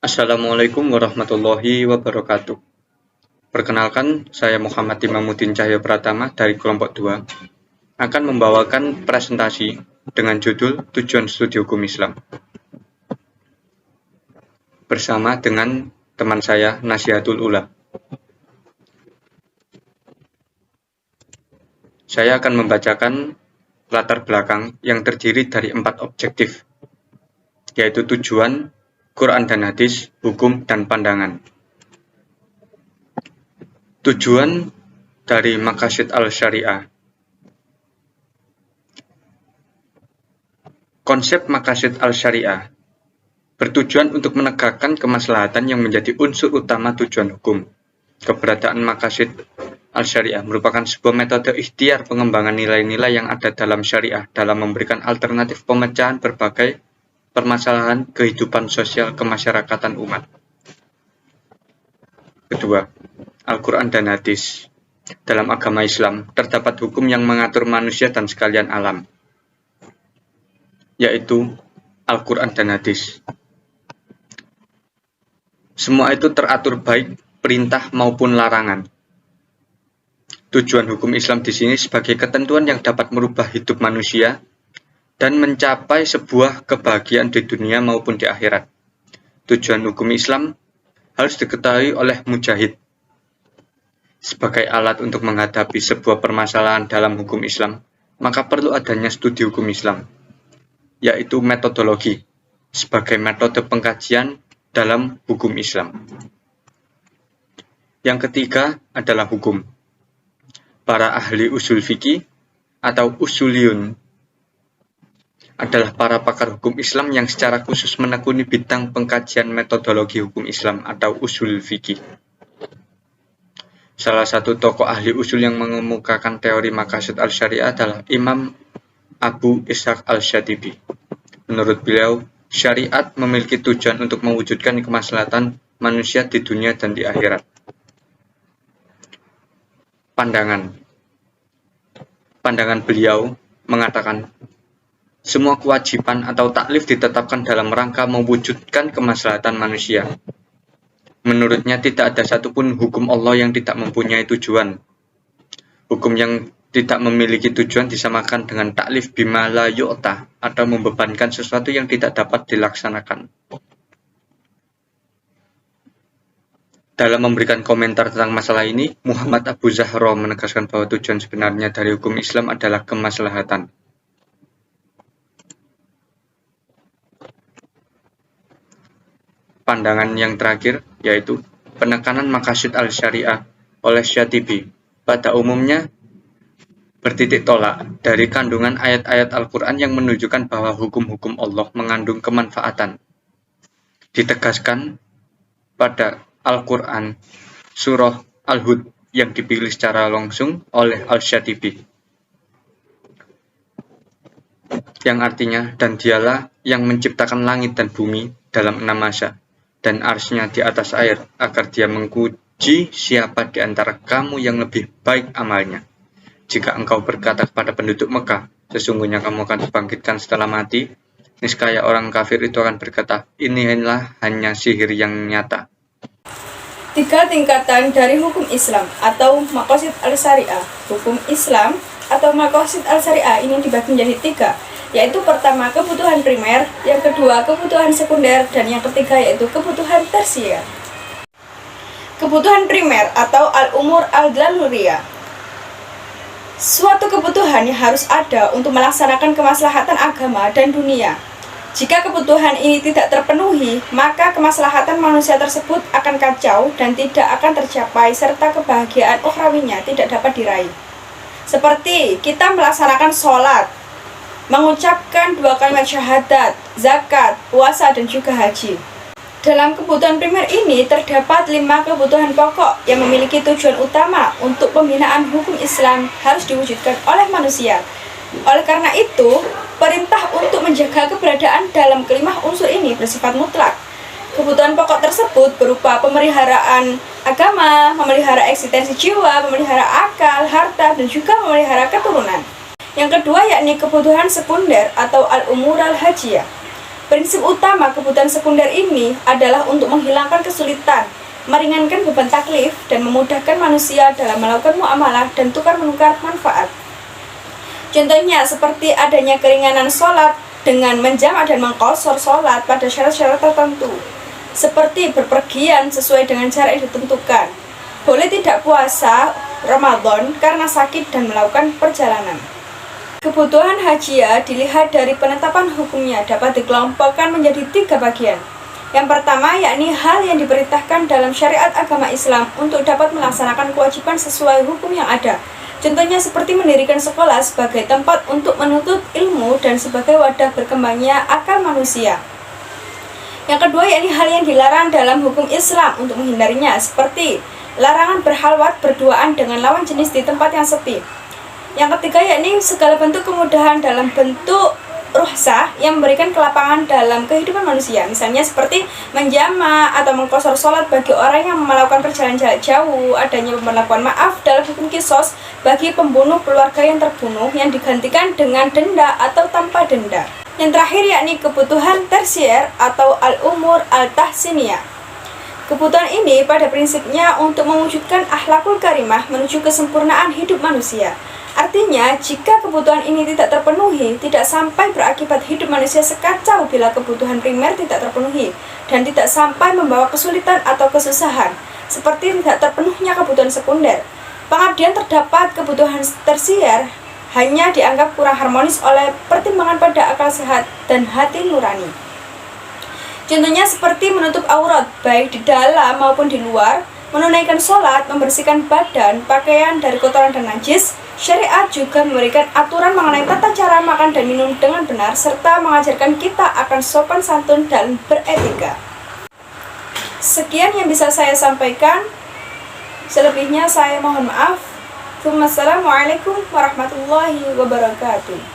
Assalamualaikum warahmatullahi wabarakatuh. Perkenalkan, saya Muhammad Imamuddin Cahyo Pratama dari kelompok 2 akan membawakan presentasi dengan judul Tujuan Studi Hukum Islam bersama dengan teman saya Nasihatul Ula. Saya akan membacakan latar belakang yang terdiri dari 4 objektif, yaitu tujuan, Quran dan hadis, hukum, dan pandangan. Tujuan dari Maqasid al-Syariah. Konsep Maqasid al-Syariah bertujuan untuk menegakkan kemaslahatan yang menjadi unsur utama tujuan hukum. Keberadaan Maqasid al-Syariah merupakan sebuah metode ikhtiar pengembangan nilai-nilai yang ada dalam syariah dalam memberikan alternatif pemecahan berbagai permasalahan kehidupan sosial kemasyarakatan umat. Kedua, Al-Quran dan hadis. Dalam agama Islam, terdapat hukum yang mengatur manusia dan sekalian alam, yaitu Al-Quran dan hadis. Semua itu teratur baik perintah maupun larangan. Tujuan hukum Islam di sini sebagai ketentuan yang dapat merubah hidup manusia dan mencapai sebuah kebahagiaan di dunia maupun di akhirat. Tujuan hukum Islam harus diketahui oleh mujahid sebagai alat untuk menghadapi sebuah permasalahan dalam hukum Islam, maka perlu adanya studi hukum Islam, yaitu metodologi sebagai metode pengkajian dalam hukum Islam. Yang ketiga adalah hukum. Para ahli usul fikih atau usuliyun adalah para pakar hukum Islam yang secara khusus menekuni bidang pengkajian metodologi hukum Islam atau usul fikih. Salah satu tokoh ahli usul yang mengemukakan teori Maqasid al-Syariah adalah Imam Abu Ishaq al-Shatibi. Menurut beliau, syariat memiliki tujuan untuk mewujudkan kemaslahatan manusia di dunia dan di akhirat. Pandangan beliau mengatakan, semua kewajiban atau taklif ditetapkan dalam rangka mewujudkan kemaslahatan manusia. Menurutnya tidak ada satupun hukum Allah yang tidak mempunyai tujuan. Hukum yang tidak memiliki tujuan disamakan dengan taklif bima la yu'ta atau membebankan sesuatu yang tidak dapat dilaksanakan. Dalam memberikan komentar tentang masalah ini, Muhammad Abu Zahra menegaskan bahwa tujuan sebenarnya dari hukum Islam adalah kemaslahatan. Pandangan yang terakhir yaitu penekanan Maqasid al-Syariah oleh Syatibi pada umumnya bertitik tolak dari kandungan ayat-ayat Al-Quran yang menunjukkan bahwa hukum-hukum Allah mengandung kemanfaatan. Ditegaskan pada Al-Quran surah Al-Hud yang dipilih secara langsung oleh Al-Syatibi, yang artinya, dan dialah yang menciptakan langit dan bumi dalam 6 masa dan arsy-Nya di atas air, agar Dia menguji siapa di antara kamu yang lebih baik amalnya. Jika engkau berkata kepada penduduk Mekah, sesungguhnya kamu akan dibangkitkan setelah mati, niscaya orang kafir itu akan berkata, inilah hanya sihir yang nyata. 3 tingkatan dari hukum Islam atau Maqasid al-Syariah. Hukum Islam atau Maqasid al-Syariah ini dibagi menjadi 3, yaitu pertama kebutuhan primer, yang kedua kebutuhan sekunder, dan yang ketiga yaitu kebutuhan tersier. Kebutuhan primer atau al-umur al-daruriyah. Suatu kebutuhan yang harus ada untuk melaksanakan kemaslahatan agama dan dunia. Jika kebutuhan ini tidak terpenuhi, maka kemaslahatan manusia tersebut akan kacau dan tidak akan tercapai, serta kebahagiaan ukhrawinya tidak dapat diraih. Seperti kita melaksanakan sholat, mengucapkan 2 kalimat syahadat, zakat, puasa, dan juga haji. Dalam kebutuhan primer ini terdapat 5 kebutuhan pokok yang memiliki tujuan utama untuk pembinaan hukum Islam harus diwujudkan oleh manusia. Oleh karena itu, perintah untuk menjaga keberadaan dalam kelima unsur ini bersifat mutlak. Kebutuhan pokok tersebut berupa pemeliharaan agama, memelihara eksistensi jiwa, memelihara akal, harta, dan juga memelihara keturunan. Yang kedua yakni kebutuhan sekunder atau al-umur al-hajiyah. Prinsip utama kebutuhan sekunder ini adalah untuk menghilangkan kesulitan, meringankan beban taklif, dan memudahkan manusia dalam melakukan muamalah dan tukar-menukar manfaat. Contohnya seperti adanya keringanan sholat dengan menjamak dan mengqashar sholat pada syarat-syarat tertentu, seperti berpergian sesuai dengan cara yang ditentukan, boleh tidak puasa Ramadan karena sakit dan melakukan perjalanan. Kebutuhan hajiyah dilihat dari penetapan hukumnya dapat dikelompokkan menjadi 3 bagian. Yang pertama yakni hal yang diperintahkan dalam syariat agama Islam untuk dapat melaksanakan kewajiban sesuai hukum yang ada. Contohnya seperti mendirikan sekolah sebagai tempat untuk menuntut ilmu dan sebagai wadah berkembangnya akal manusia. Yang kedua yakni hal yang dilarang dalam hukum Islam untuk menghindarinya, seperti larangan berhalwat berduaan dengan lawan jenis di tempat yang sepi. Yang ketiga yakni segala bentuk kemudahan dalam bentuk rukhsah yang memberikan kelapangan dalam kehidupan manusia, misalnya seperti menjamak atau mengqashar sholat bagi orang yang melakukan perjalanan jarak jauh, adanya pemberlakuan maaf dalam hukum qisas bagi pembunuh keluarga yang terbunuh yang digantikan dengan denda atau tanpa denda. Yang terakhir yakni kebutuhan tersier atau al-umur al-tahsiniyah. Kebutuhan ini pada prinsipnya untuk mewujudkan akhlakul karimah menuju kesempurnaan hidup manusia. Artinya, jika kebutuhan ini tidak terpenuhi, tidak sampai berakibat hidup manusia sekacau bila kebutuhan primer tidak terpenuhi, dan tidak sampai membawa kesulitan atau kesusahan, seperti tidak terpenuhnya kebutuhan sekunder. Pengabdian terdapat kebutuhan tersier hanya dianggap kurang harmonis oleh pertimbangan pada akal sehat dan hati nurani. Contohnya seperti menutup aurat, baik di dalam maupun di luar, menunaikan sholat, membersihkan badan, pakaian dari kotoran dan najis. Syariat juga memberikan aturan mengenai tata cara makan dan minum dengan benar, serta mengajarkan kita akan sopan santun dan beretika. Sekian yang bisa saya sampaikan. Selebihnya saya mohon maaf. Wassalamualaikum warahmatullahi wabarakatuh.